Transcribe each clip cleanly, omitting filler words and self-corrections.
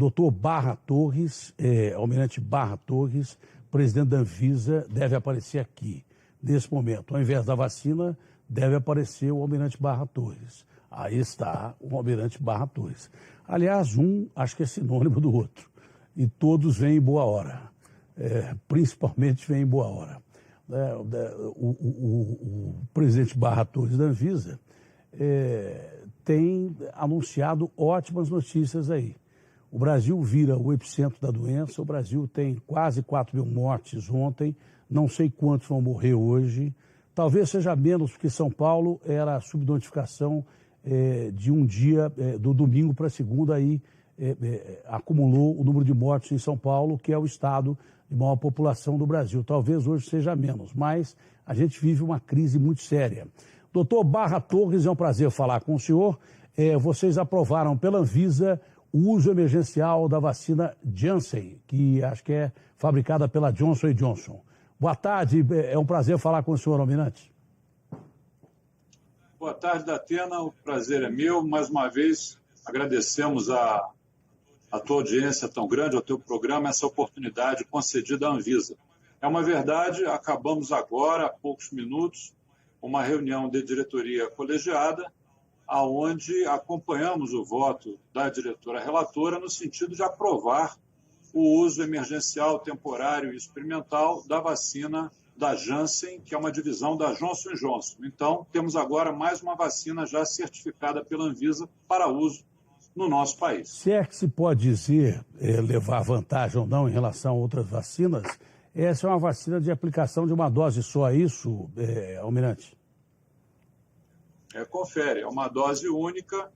doutor Barra Torres, almirante Barra Torres, presidente da Anvisa, deve aparecer aqui, nesse momento. Ao invés da vacina, deve aparecer o almirante Barra Torres. Aí está o almirante Barra Torres. Aliás, acho que é sinônimo do outro. E todos vêm em boa hora. Principalmente vêm em boa hora. O presidente Barra Torres da Anvisa tem anunciado ótimas notícias aí. O Brasil vira o epicentro da doença, o Brasil tem quase 4 mil mortes ontem, não sei quantos vão morrer hoje. Talvez seja menos, porque São Paulo era a subnotificação de um dia, do domingo para segunda, aí acumulou o número de mortes em São Paulo, que é o estado de maior população do Brasil. Talvez hoje seja menos, mas a gente vive uma crise muito séria. Doutor Barra Torres, é um prazer falar com o senhor. Vocês aprovaram pela Anvisa o uso emergencial da vacina Janssen, que acho que é fabricada pela Johnson & Johnson. Boa tarde, é um prazer falar com o senhor, almirante. Boa tarde, Datena, o prazer é meu. Mais uma vez, agradecemos a tua audiência tão grande, ao teu programa, essa oportunidade concedida à Anvisa. É uma verdade, acabamos agora, há poucos minutos, uma reunião de diretoria colegiada, aonde acompanhamos o voto da diretora relatora no sentido de aprovar o uso emergencial, temporário e experimental da vacina da Janssen, que é uma divisão da Johnson & Johnson. Então, temos agora mais uma vacina já certificada pela Anvisa para uso no nosso país. Se é que se pode dizer, levar vantagem ou não em relação a outras vacinas, essa é uma vacina de aplicação de uma dose só, é isso, almirante? Confere, é uma dose única,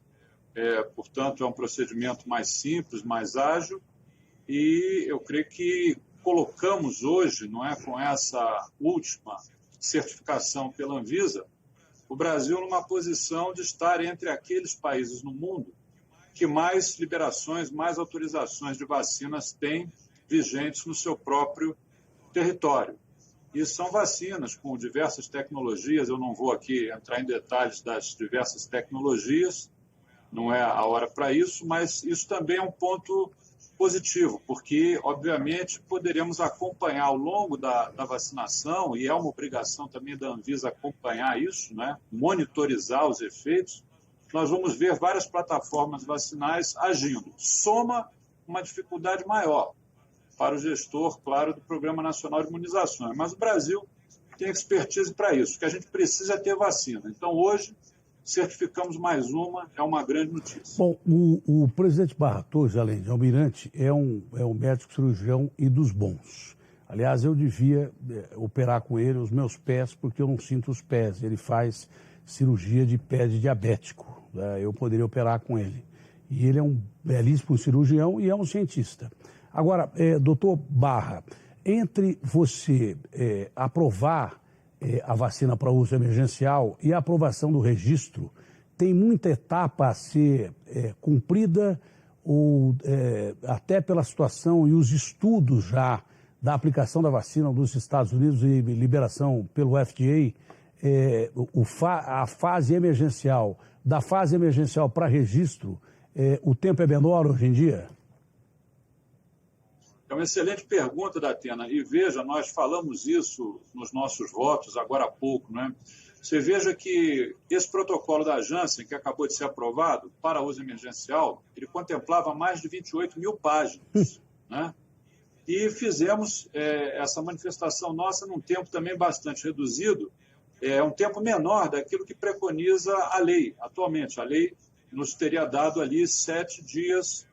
portanto é um procedimento mais simples, mais ágil, e eu creio que colocamos hoje, não é, com essa última certificação pela Anvisa, o Brasil numa posição de estar entre aqueles países no mundo que mais liberações, mais autorizações de vacinas têm vigentes no seu próprio território. E são vacinas com diversas tecnologias, eu não vou aqui entrar em detalhes das diversas tecnologias, não é a hora para isso, mas isso também é um ponto positivo, porque, obviamente, poderemos acompanhar ao longo da vacinação, e é uma obrigação também da Anvisa acompanhar isso, né? Monitorizar os efeitos. Nós vamos ver várias plataformas vacinais agindo. Soma uma dificuldade maior para o gestor, claro, do Programa Nacional de Imunizações. Mas o Brasil tem expertise para isso, que a gente precisa ter vacina. Então, hoje, certificamos mais uma, é uma grande notícia. Bom, o presidente Barra Torres, além de almirante, é um médico cirurgião e dos bons. Aliás, eu devia operar com ele os meus pés, porque eu não sinto os pés. Ele faz cirurgia de pé de diabético. Eu poderia operar com ele. E ele é um belíssimo cirurgião e é um cientista. Agora, doutor Barra, entre você aprovar a vacina para uso emergencial e a aprovação do registro, tem muita etapa a ser cumprida, ou até pela situação e os estudos já da aplicação da vacina dos Estados Unidos e liberação pelo FDA, a fase emergencial, da fase emergencial para registro, o tempo é menor hoje em dia? É uma excelente pergunta, Datena. E veja, nós falamos isso nos nossos votos agora há pouco, né? Você veja que esse protocolo da Janssen, que acabou de ser aprovado para uso emergencial, ele contemplava mais de 28 mil páginas, né? E fizemos essa manifestação nossa num tempo também bastante reduzido, um tempo menor daquilo que preconiza a lei. Atualmente, a lei nos teria dado ali 7 dias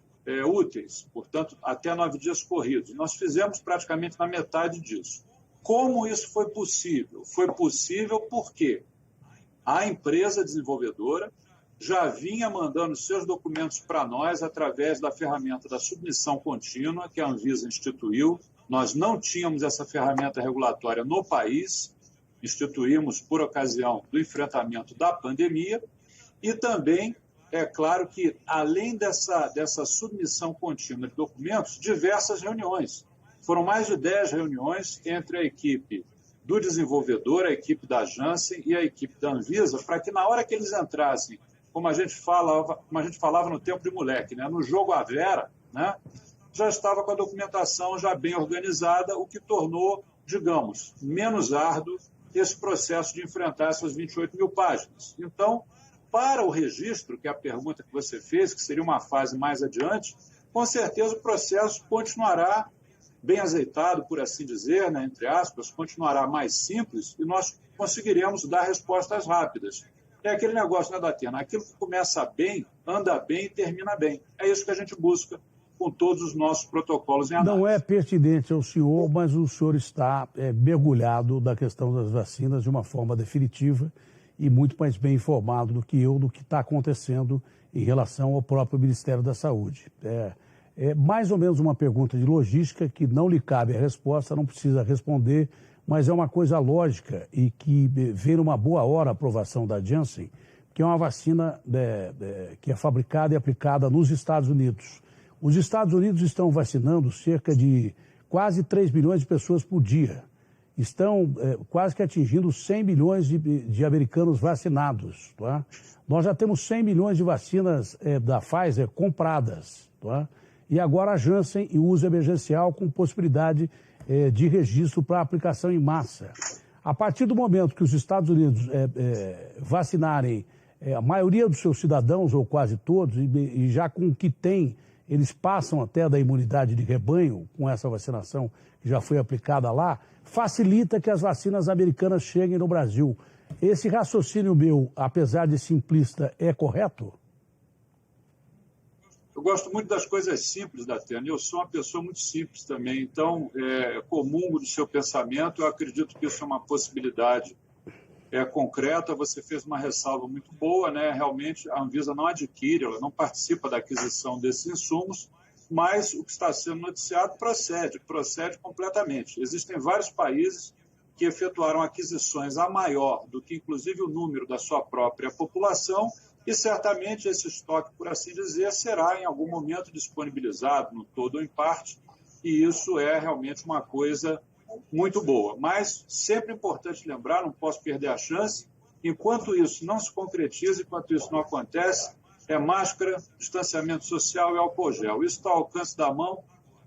úteis, portanto, até 9 dias corridos. Nós fizemos praticamente na metade disso. Como isso foi possível? Foi possível porque a empresa desenvolvedora já vinha mandando seus documentos para nós através da ferramenta da submissão contínua, que a Anvisa instituiu. Nós não tínhamos essa ferramenta regulatória no país, instituímos por ocasião do enfrentamento da pandemia, e também é claro que, além dessa submissão contínua de documentos, diversas reuniões. Foram mais de 10 reuniões entre a equipe do desenvolvedor, a equipe da Janssen e a equipe da Anvisa, para que na hora que eles entrassem, como a gente falava no tempo de moleque, né, no jogo à vera, né, já estava com a documentação já bem organizada, o que tornou, digamos, menos árduo esse processo de enfrentar essas 28 mil páginas. Então, para o registro, que é a pergunta que você fez, que seria uma fase mais adiante, com certeza o processo continuará bem azeitado, por assim dizer, né, entre aspas, continuará mais simples e nós conseguiremos dar respostas rápidas. É aquele negócio, né, Datena? Aquilo que começa bem, anda bem e termina bem. É isso que a gente busca com todos os nossos protocolos em análise. Não é pertinente ao senhor, mas o senhor está mergulhado da questão das vacinas de uma forma definitiva e muito mais bem informado do que eu do que está acontecendo em relação ao próprio Ministério da Saúde. É mais ou menos uma pergunta de logística que não lhe cabe a resposta, não precisa responder, mas é uma coisa lógica e que vem numa boa hora a aprovação da Janssen, que é uma vacina que é fabricada e aplicada nos Estados Unidos. Os Estados Unidos estão vacinando cerca de quase 3 milhões de pessoas por dia. Estão quase que atingindo 100 milhões de americanos vacinados. Tá? Nós já temos 100 milhões de vacinas da Pfizer compradas. Tá? E agora a Janssen em uso emergencial com possibilidade de registro para aplicação em massa. A partir do momento que os Estados Unidos vacinarem a maioria dos seus cidadãos, ou quase todos, e já com o que tem, eles passam até da imunidade de rebanho com essa vacinação que já foi aplicada lá, facilita que as vacinas americanas cheguem no Brasil. Esse raciocínio meu, apesar de simplista, é correto? Eu gosto muito das coisas simples, Datena, eu sou uma pessoa muito simples também, então comungo do seu pensamento, eu acredito que isso é uma possibilidade concreta. Você fez uma ressalva muito boa, né? Realmente a Anvisa não adquire, ela não participa da aquisição desses insumos, mas o que está sendo noticiado procede completamente. Existem vários países que efetuaram aquisições a maior do que inclusive o número da sua própria população e certamente esse estoque, por assim dizer, será em algum momento disponibilizado no todo ou em parte, e isso é realmente uma coisa muito boa. Mas sempre importante lembrar, não posso perder a chance, enquanto isso não se concretiza, enquanto isso não acontece, máscara, distanciamento social e álcool gel. Isso está ao alcance da mão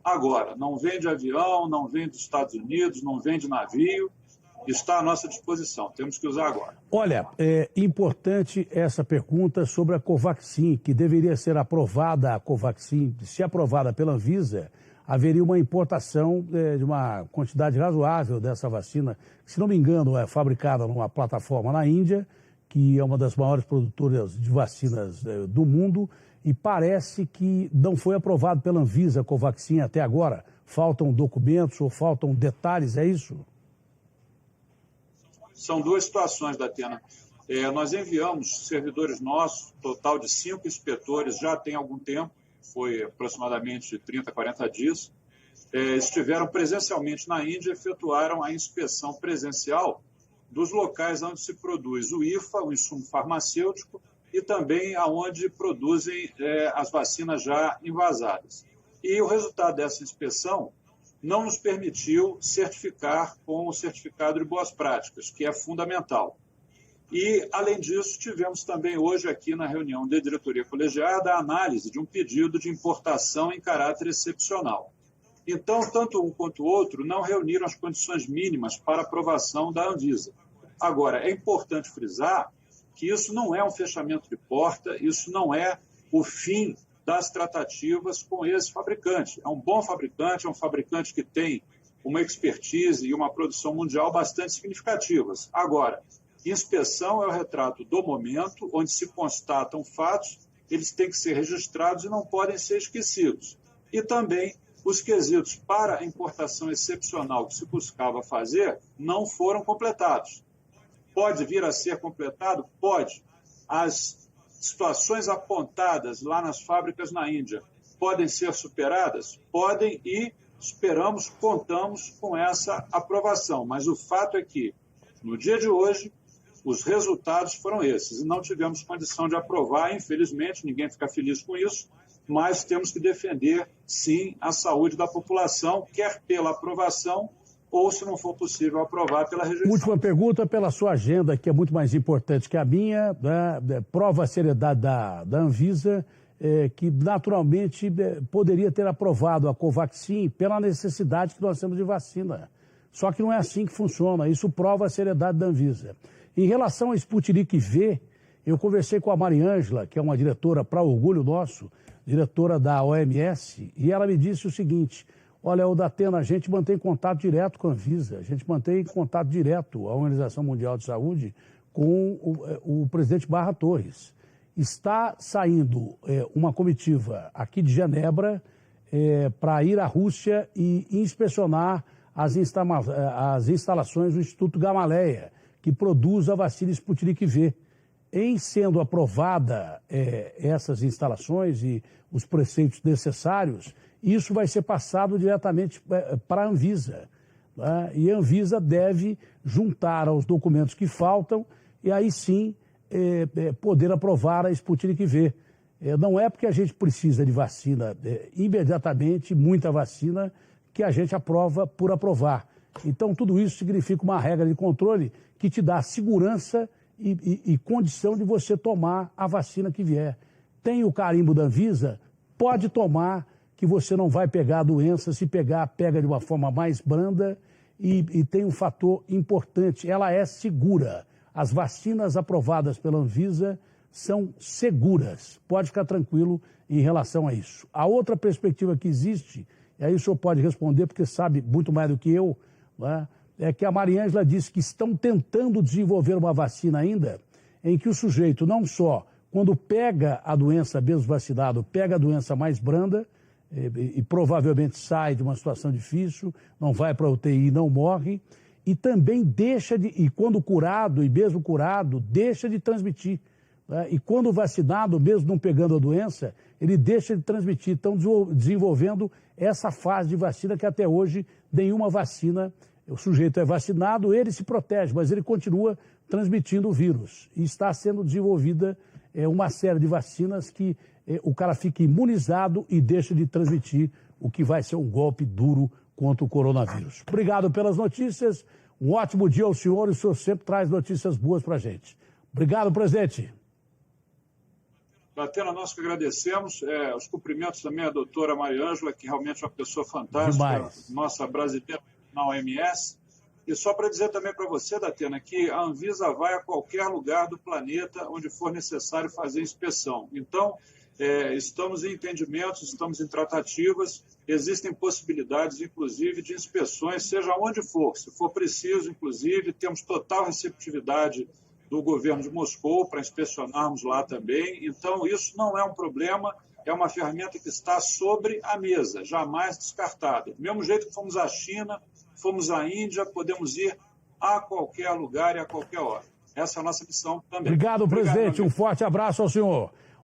agora. Não vem de avião, não vem dos Estados Unidos, não vem de navio, está à nossa disposição. Temos que usar agora. Olha, é importante essa pergunta sobre a Covaxin, que deveria ser aprovada, a Covaxin, se aprovada pela Anvisa, haveria uma importação de uma quantidade razoável dessa vacina, que, se não me engano, é fabricada numa plataforma na Índia, que é uma das maiores produtoras de vacinas do mundo, e parece que não foi aprovado pela Anvisa a Covaxin até agora. Faltam documentos ou faltam detalhes, é isso? São duas situações, Datena. Nós enviamos servidores nossos, total de 5 inspetores, já tem algum tempo, foi aproximadamente 30, 40 dias, estiveram presencialmente na Índia e efetuaram a inspeção presencial dos locais onde se produz o IFA, o insumo farmacêutico, e também aonde produzem as vacinas já envasadas. E o resultado dessa inspeção não nos permitiu certificar com o certificado de boas práticas, que é fundamental. E, além disso, tivemos também hoje aqui na reunião da diretoria colegiada a análise de um pedido de importação em caráter excepcional. Então, tanto um quanto o outro não reuniram as condições mínimas para aprovação da Anvisa. Agora, é importante frisar que isso não é um fechamento de porta, isso não é o fim das tratativas com esse fabricante. É um bom fabricante, é um fabricante que tem uma expertise e uma produção mundial bastante significativas. Agora, inspeção é o retrato do momento, onde se constatam fatos, eles têm que ser registrados e não podem ser esquecidos. E também os quesitos para a importação excepcional que se buscava fazer não foram completados. Pode vir a ser completado? Pode. As situações apontadas lá nas fábricas na Índia podem ser superadas? Podem, e esperamos, contamos com essa aprovação. Mas o fato é que, no dia de hoje, os resultados foram esses. E não tivemos condição de aprovar, infelizmente, ninguém fica feliz com isso, mas temos que defender, sim, a saúde da população, quer pela aprovação ou, se não for possível, aprovar pela rejeição. Última pergunta, pela sua agenda, que é muito mais importante que a minha, né? Prova a seriedade da Anvisa. que naturalmente poderia ter aprovado a Covaxin pela necessidade que nós temos de vacina. Só que não é assim que funciona, isso prova a seriedade da Anvisa. Em relação ao Sputnik V, eu conversei com a Mariângela, que é uma diretora, para orgulho nosso, diretora da OMS, e ela me disse o seguinte: olha, o Datena, a gente mantém contato direto com a Anvisa, a gente mantém contato direto, a Organização Mundial de Saúde, com o presidente Barra Torres. Está saindo uma comitiva aqui de Genebra para ir à Rússia e inspecionar as instalações do Instituto Gamaleia, que produz a vacina Sputnik V. Em sendo aprovada essas instalações e os preceitos necessários, isso vai ser passado diretamente para a Anvisa, né? E a Anvisa deve juntar aos documentos que faltam e aí sim poder aprovar a Sputnik V. Não é porque a gente precisa de vacina imediatamente, muita vacina, que a gente aprova por aprovar. Então, tudo isso significa uma regra de controle que te dá segurança e condição de você tomar a vacina que vier. Tem o carimbo da Anvisa, pode tomar, que você não vai pegar a doença. Se pegar, pega de uma forma mais branda e tem um fator importante, ela é segura. As vacinas aprovadas pela Anvisa são seguras. Pode ficar tranquilo em relação a isso. A outra perspectiva que existe, e aí o senhor pode responder porque sabe muito mais do que eu, né? É que a Mariângela disse que estão tentando desenvolver uma vacina ainda em que o sujeito não só, quando pega a doença, mesmo vacinado, pega a doença mais branda e provavelmente sai de uma situação difícil, não vai para a UTI, não morre, e também deixa de, e quando curado, e mesmo curado, deixa de transmitir. Né? E quando vacinado, mesmo não pegando a doença, ele deixa de transmitir. Estão desenvolvendo essa fase de vacina que até hoje nenhuma vacina. O sujeito é vacinado, ele se protege, mas ele continua transmitindo o vírus. E está sendo desenvolvida uma série de vacinas que o cara fica imunizado e deixa de transmitir, o que vai ser um golpe duro contra o coronavírus. Obrigado pelas notícias, um ótimo dia ao senhor, e o senhor sempre traz notícias boas para a gente. Obrigado, presidente. Datena, nós que agradecemos, os cumprimentos também à doutora Mariângela, que realmente é uma pessoa fantástica, demais. Nossa brasileira na OMS. E só para dizer também para você, Datena, que a Anvisa vai a qualquer lugar do planeta onde for necessário fazer inspeção. Então, estamos em entendimentos, estamos em tratativas, existem possibilidades, inclusive, de inspeções, seja onde for. Se for preciso, inclusive, temos total receptividade do governo de Moscou para inspecionarmos lá também. Então, isso não é um problema, é uma ferramenta que está sobre a mesa, jamais descartada. Do mesmo jeito que fomos à China, fomos à Índia, podemos ir a qualquer lugar e a qualquer hora. Essa é a nossa missão também. Obrigado, presidente. Um forte abraço ao senhor.